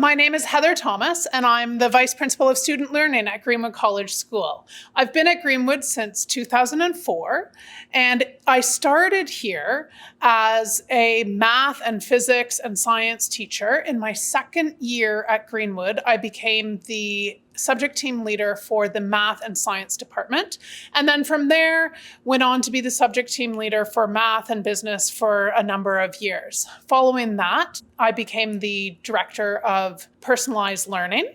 My name is Heather Thomas, and I'm the Vice Principal of Student Learning at Greenwood College School. I've been at Greenwood since 2004, and I started here as a math and physics and science teacher. In my second year at Greenwood, I became the subject team leader for the math and science department. And then from there, went on to be the subject team leader for math and business for a number of years. Following that, I became the director of personalized learning.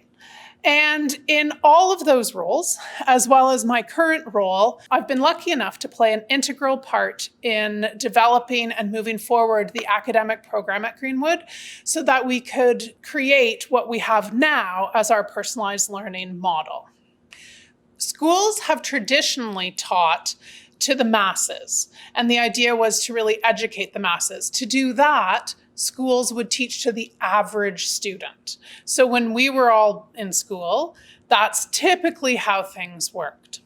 And in all of those roles, as well as my current role, I've been lucky enough to play an integral part in developing and moving forward the academic program at Greenwood so that we could create what we have now as our personalized learning model. Schools have traditionally taught to the masses, and the idea was to really educate the masses. To do that, schools would teach to the average student. So when we were all in school, that's typically how things worked.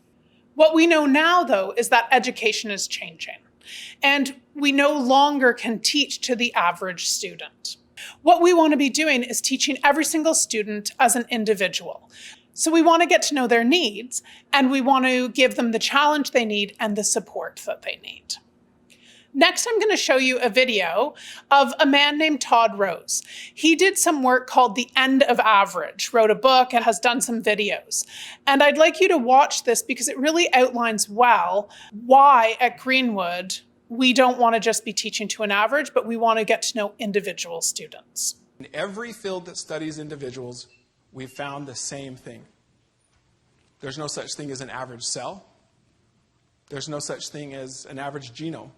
What we know now, though, is that education is changing, and we no longer can teach to the average student. What we want to be doing is teaching every single student as an individual. So we want to get to know their needs, and we want to give them the challenge they need and the support that they need. Next, I'm going to show you a video of a man named Todd Rose. He did some work called The End of Average, wrote a book and has done some videos. And I'd like you to watch this because it really outlines well why at Greenwood we don't want to just be teaching to an average, but we want to get to know individual students. In every field that studies individuals, we've found the same thing. There's no such thing as an average cell. There's no such thing as an average genome.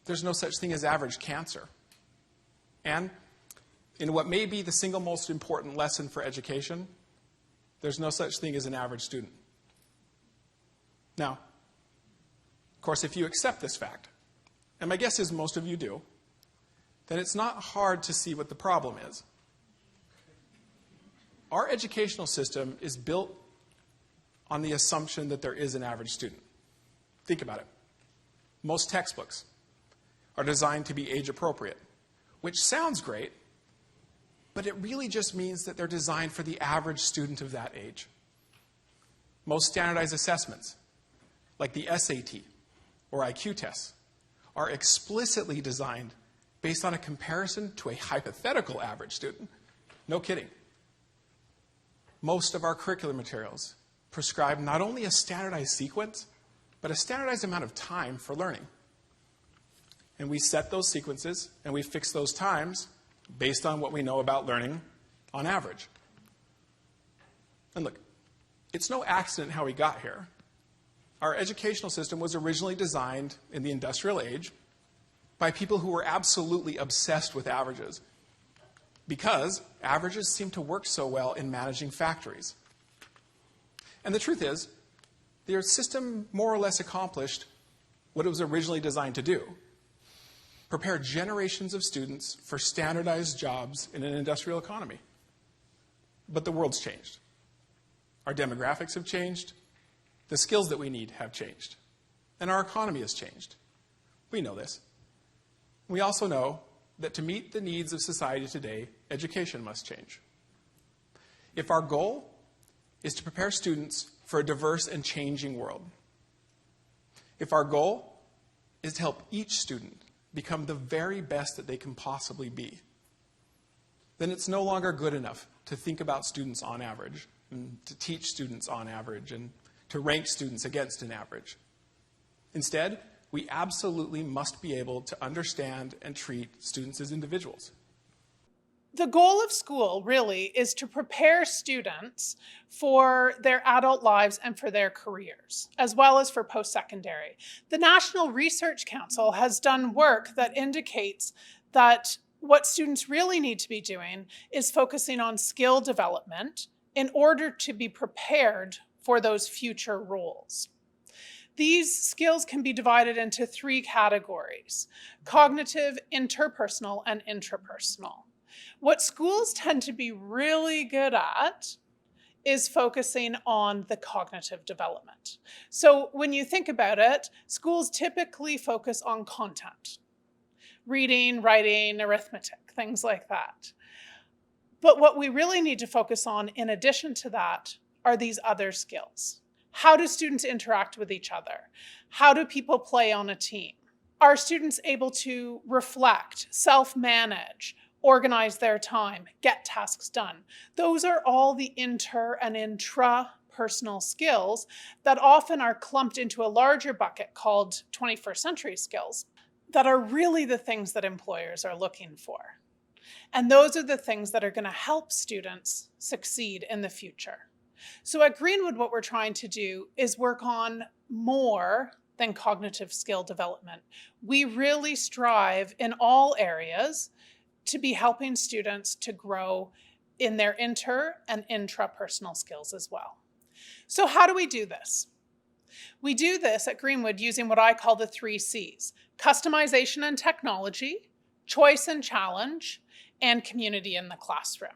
There's no such thing as average cancer. And in what may be the single most important lesson for education, there's no such thing as an average student. Now, of course, if you accept this fact, and my guess is most of you do, then it's not hard to see what the problem is. Our educational system is built on the assumption that there is an average student. Think about it. Most textbooks are designed to be age appropriate, which sounds great, but it really just means that they're designed for the average student of that age. Most standardized assessments, like the SAT or IQ tests, are explicitly designed based on a comparison to a hypothetical average student. No kidding. Most of our curriculum materials prescribe not only a standardized sequence, but a standardized amount of time for learning. And we set those sequences and we fix those times based on what we know about learning on average. And look, it's no accident how we got here. Our educational system was originally designed in the industrial age by people who were absolutely obsessed with averages, because averages seem to work so well in managing factories. And the truth is, their system more or less accomplished what it was originally designed to do: prepare generations of students for standardized jobs in an industrial economy. But the world's changed. Our demographics have changed. The skills that we need have changed. And our economy has changed. We know this. We also know that to meet the needs of society today, education must change. If our goal is to prepare students for a diverse and changing world, if our goal is to help each student become the very best that they can possibly be, then it's no longer good enough to think about students on average, and to teach students on average, and to rank students against an average. Instead, we absolutely must be able to understand and treat students as individuals. The goal of school really is to prepare students for their adult lives and for their careers, as well as for post-secondary. The National Research Council has done work that indicates that what students really need to be doing is focusing on skill development in order to be prepared for those future roles. These skills can be divided into three categories: cognitive, interpersonal, and intrapersonal. What schools tend to be really good at is focusing on the cognitive development. So when you think about it, schools typically focus on content: reading, writing, arithmetic, things like that. But what we really need to focus on in addition to that are these other skills. How do students interact with each other? How do people play on a team? Are students able to reflect, self-manage, organize their time, get tasks done? Those are all the inter and intra-personal skills that often are clumped into a larger bucket called 21st century skills that are really the things that employers are looking for. And those are the things that are going to help students succeed in the future. So at Greenwood, what we're trying to do is work on more than cognitive skill development. We really strive in all areas to be helping students to grow in their inter and intrapersonal skills as well. So how do we do this? We do this at Greenwood using what I call the 3 C's: customization and technology, choice and challenge, and community in the classroom.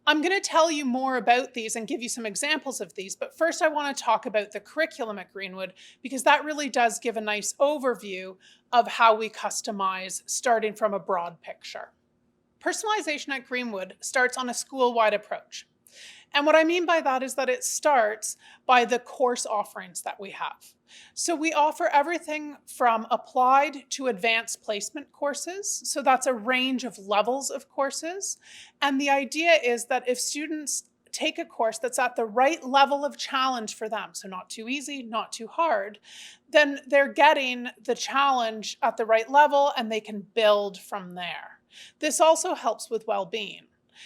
I'm going to tell you more about these and give you some examples of these, but first I want to talk about the curriculum at Greenwood because that really does give a nice overview of how we customize starting from a broad picture. Personalization at Greenwood starts on a school-wide approach. And what I mean by that is that it starts by the course offerings that we have. So we offer everything from applied to advanced placement courses. So that's a range of levels of courses. And the idea is that if students take a course that's at the right level of challenge for them, so not too easy, not too hard, then they're getting the challenge at the right level and they can build from there. This also helps with well-being.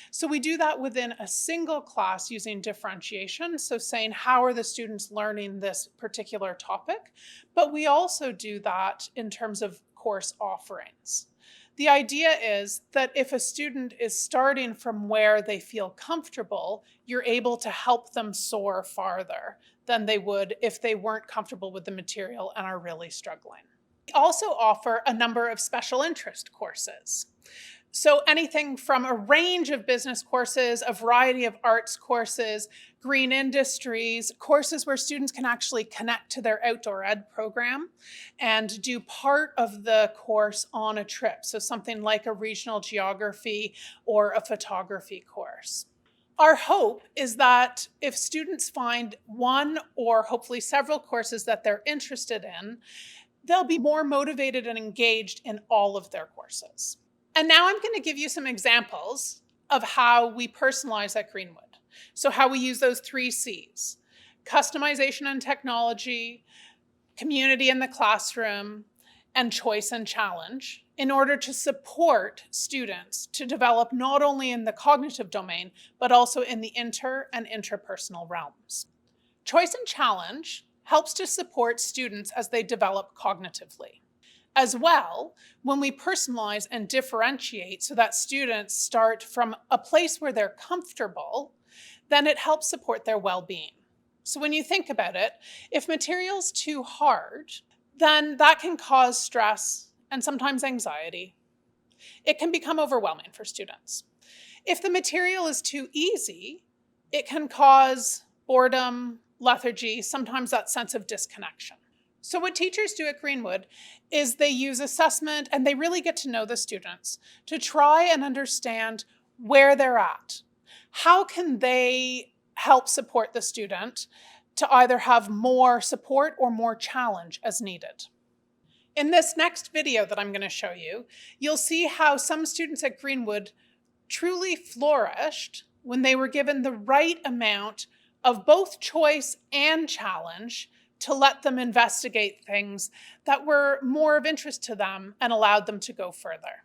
So we do that within a single class using differentiation, so saying how are the students learning this particular topic, but we also do that in terms of course offerings. The idea is that if a student is starting from where they feel comfortable, you're able to help them soar farther than they would if they weren't comfortable with the material and are really struggling. We also offer a number of special interest courses. So anything from a range of business courses, a variety of arts courses, green industries, courses where students can actually connect to their outdoor ed program and do part of the course on a trip. So something like a regional geography or a photography course. Our hope is that if students find one or hopefully several courses that they're interested in, they'll be more motivated and engaged in all of their courses. And now I'm going to give you some examples of how we personalize at Greenwood. So how we use those 3 C's: customization and technology, community in the classroom, and choice and challenge in order to support students to develop not only in the cognitive domain, but also in the inter and intrapersonal realms. Choice and challenge helps to support students as they develop cognitively. As well, when we personalize and differentiate so that students start from a place where they're comfortable, then it helps support their well-being. So when you think about it, if material's too hard, then that can cause stress and sometimes anxiety. It can become overwhelming for students. If the material is too easy, it can cause boredom, lethargy, sometimes that sense of disconnection. So what teachers do at Greenwood is they use assessment and they really get to know the students to try and understand where they're at. How can they help support the student to either have more support or more challenge as needed? In this next video that I'm going to show you, you'll see how some students at Greenwood truly flourished when they were given the right amount of both choice and challenge to let them investigate things that were more of interest to them and allowed them to go further.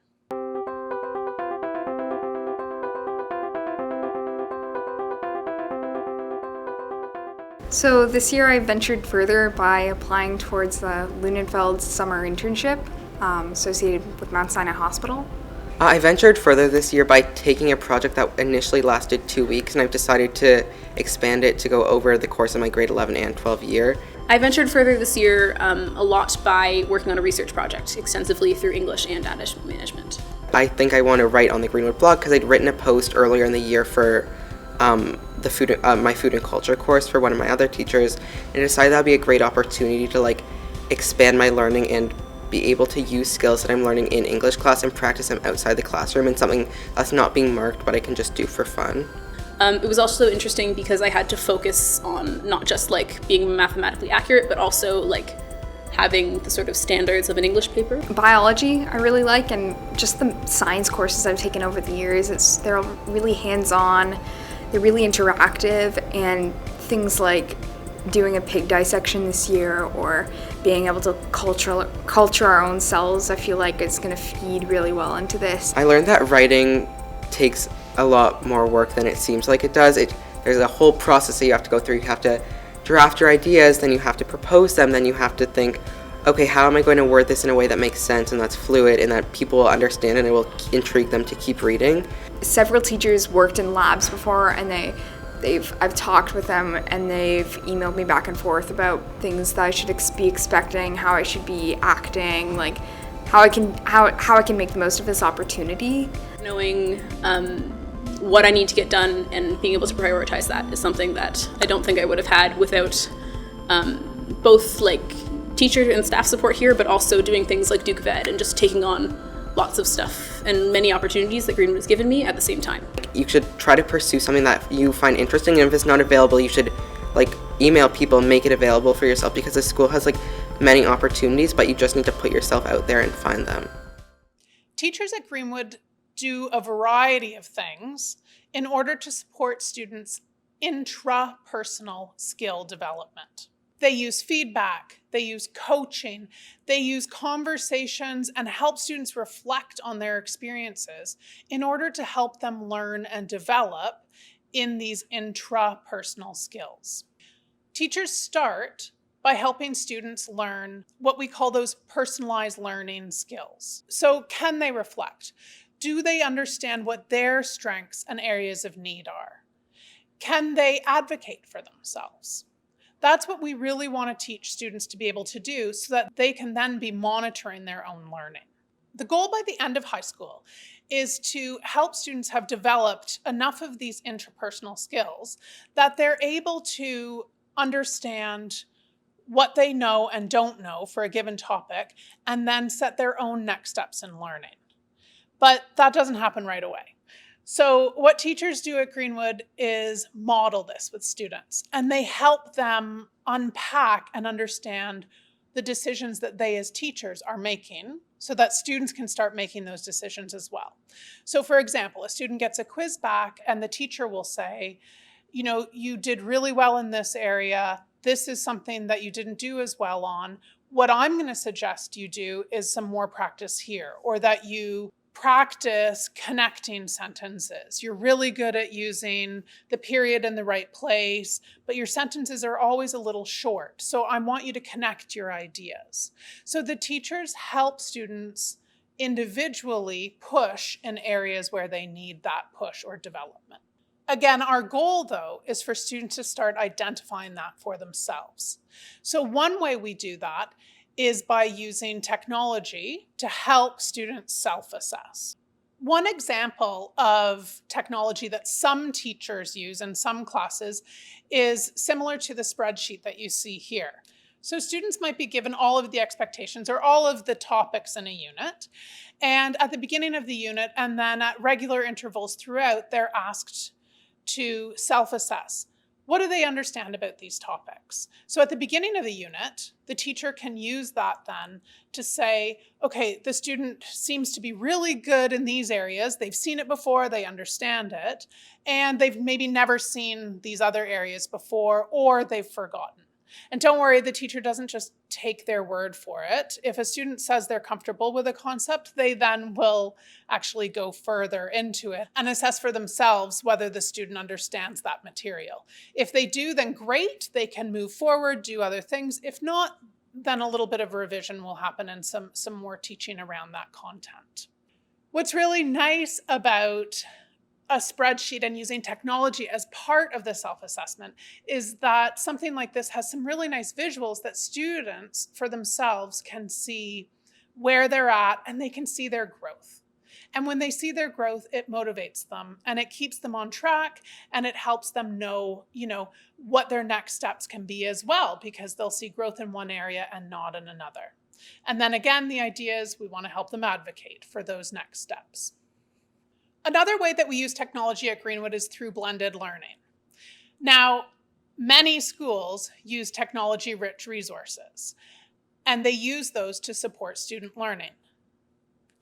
So this year I ventured further by applying towards the Lunenfeld summer internship associated with Mount Sinai Hospital. I ventured further this year by taking a project that initially lasted 2 weeks, and I've decided to expand it to go over the course of my grade 11 and 12 year. I ventured further this year a lot by working on a research project extensively through English and data management. I think I want to write on the Greenwood blog because I'd written a post earlier in the year for my food and culture course for one of my other teachers, and I decided that would be a great opportunity to expand my learning and be able to use skills that I'm learning in English class and practice them outside the classroom, and something that's not being marked but I can just do for fun. It was also interesting because I had to focus on not just like being mathematically accurate, but also like having the sort of standards of an English paper. Biology I really like, and just the science courses I've taken over the years, they're really hands-on, they're really interactive, and things like doing a pig dissection this year or being able to culture our own cells, I feel like it's going to feed really well into this. I learned that writing takes a lot more work than it seems like it does. There's a whole process that you have to go through. You have to draft your ideas, then you have to propose them, then you have to think, okay, how am I going to word this in a way that makes sense and that's fluid and that people will understand and it will intrigue them to keep reading. Several teachers worked in labs before, and I've talked with them, and they've emailed me back and forth about things that I should be expecting, how I should be acting, like how I can make the most of this opportunity. Knowing what I need to get done and being able to prioritize that is something that I don't think I would have had without both like teacher and staff support here, but also doing things like Duke of Ed and just taking on lots of stuff and many opportunities that Greenwood has given me at the same time. You should try to pursue something that you find interesting, and if it's not available, you should like email people and make it available for yourself, because the school has like many opportunities, but you just need to put yourself out there and find them. Teachers at Greenwood do a variety of things in order to support students' intrapersonal skill development. They use feedback, they use coaching, they use conversations and help students reflect on their experiences in order to help them learn and develop in these intrapersonal skills. Teachers start by helping students learn what we call those personalized learning skills. So can they reflect? Do they understand what their strengths and areas of need are? Can they advocate for themselves? That's what we really want to teach students to be able to do so that they can then be monitoring their own learning. The goal by the end of high school is to help students have developed enough of these interpersonal skills that they're able to understand what they know and don't know for a given topic, and then set their own next steps in learning. But that doesn't happen right away. So what teachers do at Greenwood is model this with students, and they help them unpack and understand the decisions that they as teachers are making so that students can start making those decisions as well. So for example, a student gets a quiz back and the teacher will say, you know, you did really well in this area. This is something that you didn't do as well on. What I'm going to suggest you do is some more practice here, or that you practice connecting sentences. You're really good at using the period in the right place, but your sentences are always a little short. So I want you to connect your ideas. So the teachers help students individually push in areas where they need that push or development. Again, our goal, though, is for students to start identifying that for themselves. So one way we do that is by using technology to help students self-assess. One example of technology that some teachers use in some classes is similar to the spreadsheet that you see here. So students might be given all of the expectations or all of the topics in a unit, and at the beginning of the unit and then at regular intervals throughout, they're asked to self-assess. What do they understand about these topics? So at the beginning of the unit, the teacher can use that then to say, okay, the student seems to be really good in these areas. They've seen it before, they understand it, and they've maybe never seen these other areas before, or they've forgotten. And don't worry, the teacher doesn't just take their word for it. If a student says they're comfortable with a concept, they then will actually go further into it and assess for themselves whether the student understands that material. If they do, then great, they can move forward, do other things. If not, then a little bit of revision will happen and some more teaching around that content. What's really nice about a spreadsheet and using technology as part of the self-assessment is that something like this has some really nice visuals that students for themselves can see where they're at, and they can see their growth. And when they see their growth, it motivates them and it keeps them on track, and it helps them know, what their next steps can be as well, because they'll see growth in one area and not in another. And then again, the idea is we want to help them advocate for those next steps. Another way that we use technology at Greenwood is through blended learning. Now, many schools use technology-rich resources, and they use those to support student learning.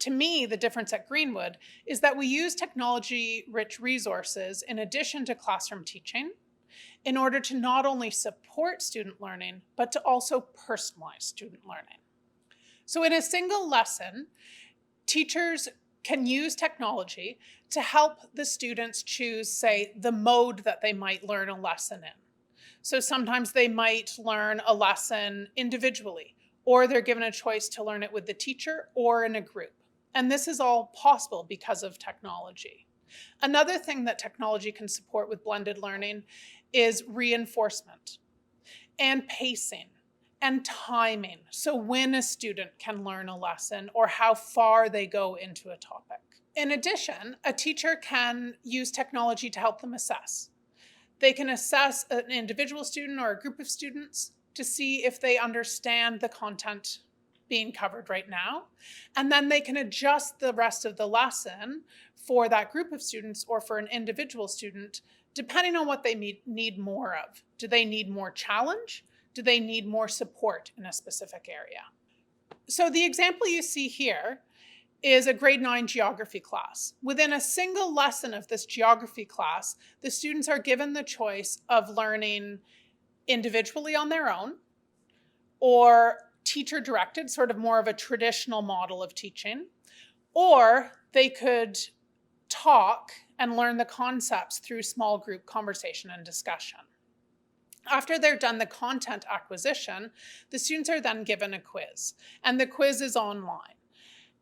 To me, the difference at Greenwood is that we use technology-rich resources in addition to classroom teaching in order to not only support student learning, but to also personalize student learning. So in a single lesson, teachers can use technology to help the students choose, say, the mode that they might learn a lesson in. So sometimes they might learn a lesson individually, or they're given a choice to learn it with the teacher or in a group. And this is all possible because of technology. Another thing that technology can support with blended learning is reinforcement and pacing and timing. So when a student can learn a lesson or how far they go into a topic. In addition, a teacher can use technology to help them assess. They can assess an individual student or a group of students to see if they understand the content being covered right now. And then they can adjust the rest of the lesson for that group of students or for an individual student, depending on what they need more of. Do they need more challenge? Do they need more support in a specific area? So the example you see here is a grade 9 geography class. Within a single lesson of this geography class, the students are given the choice of learning individually on their own or teacher-directed, sort of more of a traditional model of teaching, or they could talk and learn the concepts through small group conversation and discussion. After they're done the content acquisition, the students are then given a quiz, and the quiz is online.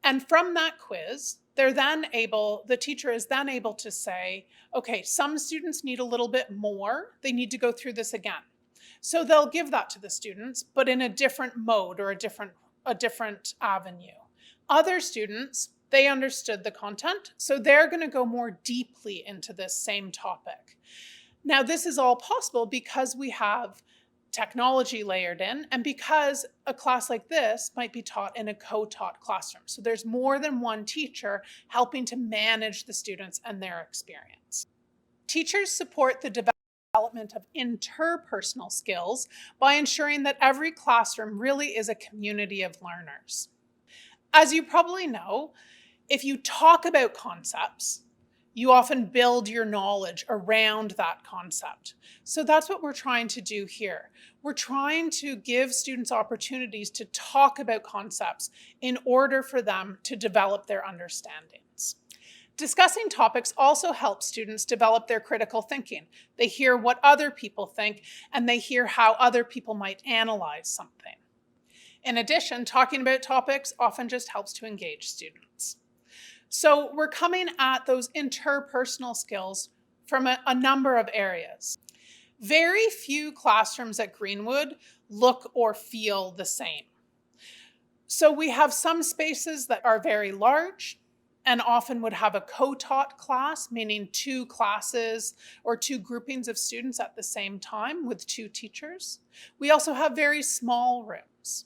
And from that quiz, the teacher is then able to say, okay, some students need a little bit more. They need to go through this again. So they'll give that to the students, but in a different mode or a different avenue. Other students, they understood the content, so they're going to go more deeply into this same topic. Now, this is all possible because we have technology layered in and because a class like this might be taught in a co-taught classroom. So there's more than one teacher helping to manage the students and their experience. Teachers support the development of interpersonal skills by ensuring that every classroom really is a community of learners. As you probably know, if you talk about concepts, you often build your knowledge around that concept. So that's what we're trying to do here. We're trying to give students opportunities to talk about concepts in order for them to develop their understandings. Discussing topics also helps students develop their critical thinking. They hear what other people think, and they hear how other people might analyze something. In addition, talking about topics often just helps to engage students. So we're coming at those interpersonal skills from a number of areas. Very few classrooms at Greenwood look or feel the same. So we have some spaces that are very large and often would have a co-taught class, meaning 2 classes or 2 groupings of students at the same time with 2 teachers. We also have very small rooms.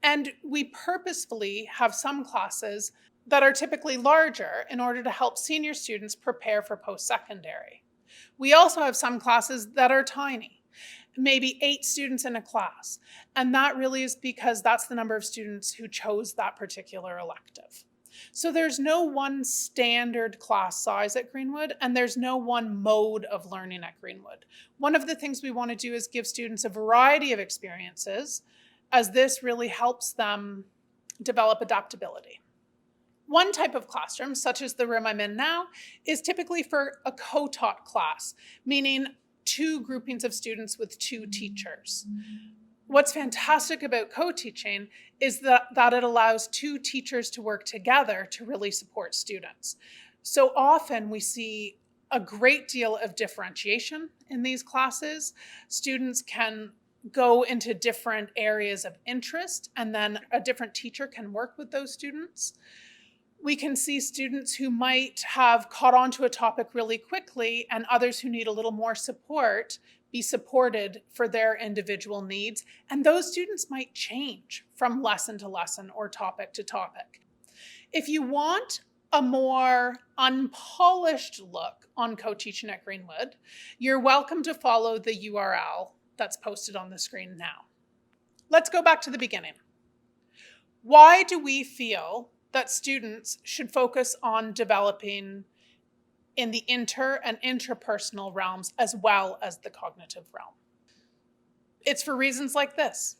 And we purposefully have some classes that are typically larger in order to help senior students prepare for post-secondary. We also have some classes that are tiny, maybe 8 students in a class. And that really is because that's the number of students who chose that particular elective. So there's no one standard class size at Greenwood, and there's no one mode of learning at Greenwood. One of the things we want to do is give students a variety of experiences, as this really helps them develop adaptability. One type of classroom, such as the room I'm in now, is typically for a co-taught class, meaning 2 groupings of students with 2 teachers. What's fantastic about co-teaching is that it allows 2 teachers to work together to really support students. So often we see a great deal of differentiation in these classes. Students can go into different areas of interest, and then a different teacher can work with those students. We can see students who might have caught on to a topic really quickly and others who need a little more support be supported for their individual needs, and those students might change from lesson to lesson or topic to topic. If you want a more unpolished look on co-teaching at Greenwood, you're welcome to follow the URL that's posted on the screen now. Let's go back to the beginning. Why do we feel that students should focus on developing in the inter and interpersonal realms as well as the cognitive realm? It's for reasons like this.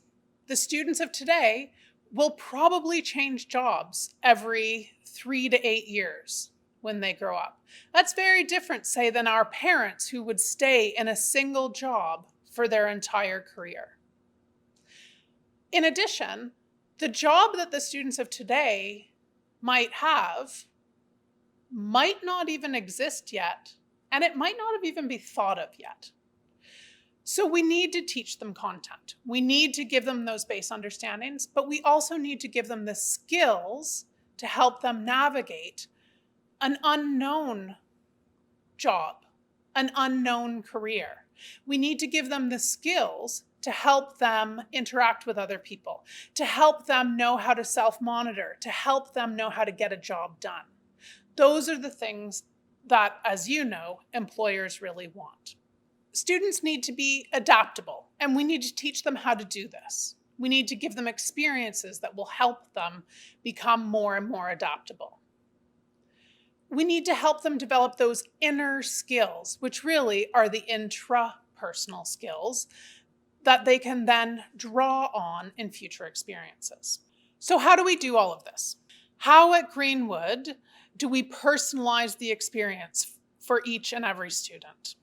The students of today will probably change jobs every 3 to 8 years when they grow up. That's very different, say, than our parents who would stay in a single job for their entire career. In addition, the job that the students of today might have might not even exist yet, and it might not have even been thought of yet. So we need to teach them content. We need to give them those base understandings, but we also need to give them the skills to help them navigate an unknown job, an unknown career. We need to give them the skills to help them interact with other people, to help them know how to self-monitor, to help them know how to get a job done. Those are the things that, as you know, employers really want. Students need to be adaptable, and we need to teach them how to do this. We need to give them experiences that will help them become more and more adaptable. We need to help them develop those inner skills, which really are the intrapersonal skills that they can then draw on in future experiences. So how do we do all of this? How at Greenwood do we personalize the experience for each and every student?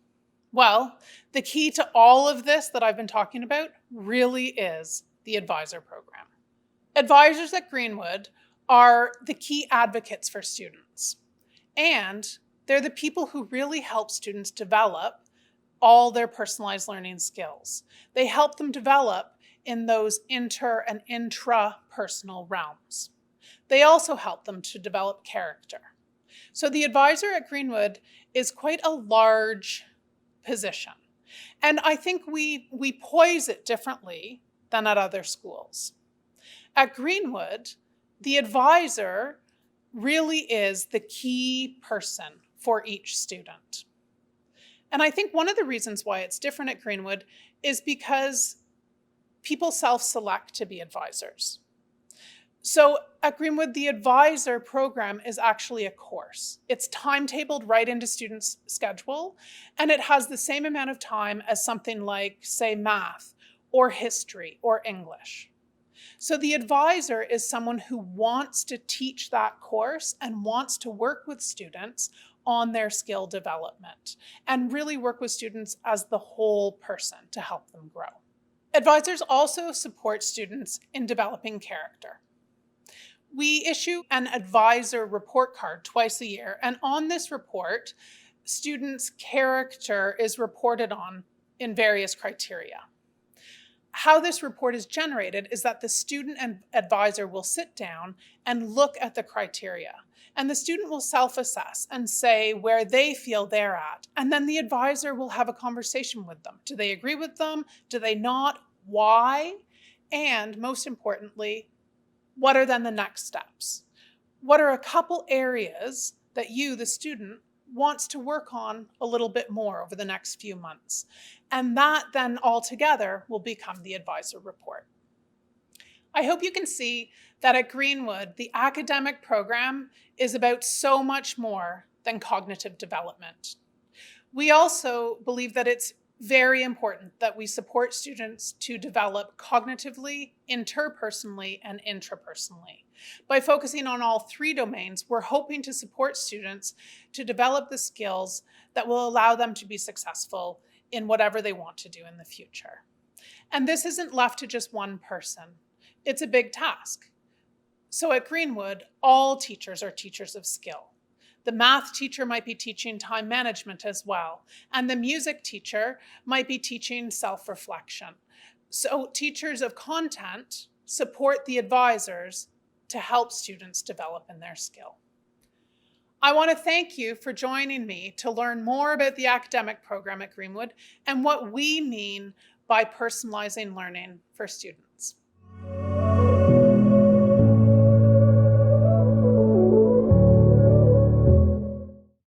Well, the key to all of this that I've been talking about really is the advisor program. Advisors at Greenwood are the key advocates for students, and they're the people who really help students develop all their personalized learning skills. They help them develop in those inter and intrapersonal realms. They also help them to develop character. So the advisor at Greenwood is quite a large position. And I think we poise it differently than at other schools. At Greenwood, the advisor really is the key person for each student. And I think one of the reasons why it's different at Greenwood is because people self-select to be advisors. So at Greenwood, the advisor program is actually a course. It's timetabled right into students' schedule, and it has the same amount of time as something like, say, math or history or English. So the advisor is someone who wants to teach that course and wants to work with students on their skill development and really work with students as the whole person to help them grow. Advisors also support students in developing character. We issue an advisor report card twice a year, and on this report, students' character is reported on in various criteria. How this report is generated is that the student and advisor will sit down and look at the criteria, and the student will self-assess and say where they feel they're at, and then the advisor will have a conversation with them. Do they agree with them? Do they not? Why? And most importantly, what are then the next steps? What are a couple areas that you, the student, wants to work on a little bit more over the next few months? And that then altogether will become the advisor report. I hope you can see that at Greenwood, the academic program is about so much more than cognitive development. We also believe that it's very important that we support students to develop cognitively, interpersonally, and intrapersonally. By focusing on all three domains, we're hoping to support students to develop the skills that will allow them to be successful in whatever they want to do in the future. And this isn't left to just one person. It's a big task. So at Greenwood, all teachers are teachers of skill. The math teacher might be teaching time management as well, and the music teacher might be teaching self-reflection. So teachers of content support the advisors to help students develop in their skill. I want to thank you for joining me to learn more about the academic program at Greenwood and what we mean by personalizing learning for students.